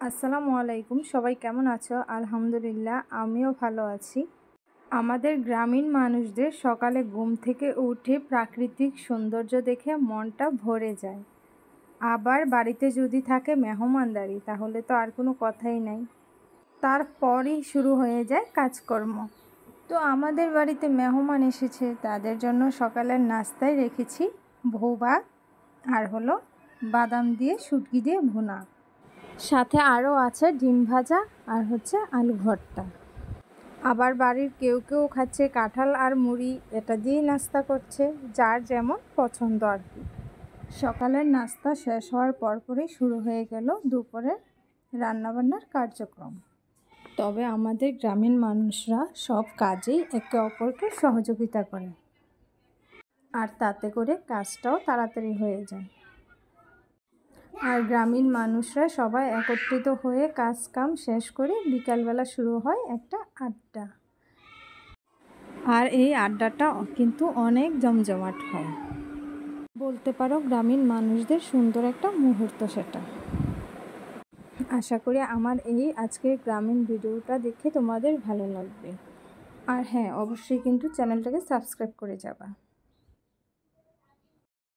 আসসালামু আলাইকুম, সবাই কেমন আছো? আলহামদুলিল্লাহ, আমিও ভালো আছি। আমাদের গ্রামীণ মানুষদের সকালে ঘুম থেকে উঠে প্রাকৃতিক সৌন্দর্য দেখে মনটা ভরে যায়। আবার বাড়িতে যদি থাকে মেহমানদারি, তাহলে তো আর কোনো কথাই নাই। তারপরই শুরু হয়ে যায় কাজকর্ম। তো আমাদের বাড়িতে মেহমান এসেছে, তাদের জন্য সকালের নাস্তায় রেখেছি ভোভাত আর হলো বাদাম দিয়ে শুটকি দিয়ে ভুনা। সাথে আরও আছে ডিম ভাজা আর হচ্ছে আলু ভর্তা। আবার বাড়ির কেউ কেউ খাচ্ছে কাঁঠাল আর মুড়ি, এটা দিয়েই নাস্তা করছে, যার যেমন পছন্দ আর কি। সকালের নাস্তা শেষ হওয়ার পরপরই শুরু হয়ে গেল দুপুরের রান্নাবান্নার কার্যক্রম। তবে আমাদের গ্রামীণ মানুষরা সব কাজেই একে অপরকে সহযোগিতা করে, আর তাতে করে কাজটাও তাড়াতাড়ি হয়ে যায়। আর গ্রামীণ মানুষরা সবাই একত্রিত হয়ে কাজ কাম শেষ করে বিকালবেলা শুরু হয় একটা আড্ডা। আর এই আড্ডাটা কিন্তু অনেক জমজমাট হয়, বলতে পারো গ্রামীণ মানুষদের সুন্দর একটা মুহূর্ত সেটা। আশা করি আমার এই আজকের গ্রামীণ ভিডিওটা দেখে তোমাদের ভালো লাগবে। আর হ্যাঁ, অবশ্যই কিন্তু চ্যানেলটাকে সাবস্ক্রাইব করে যাবা।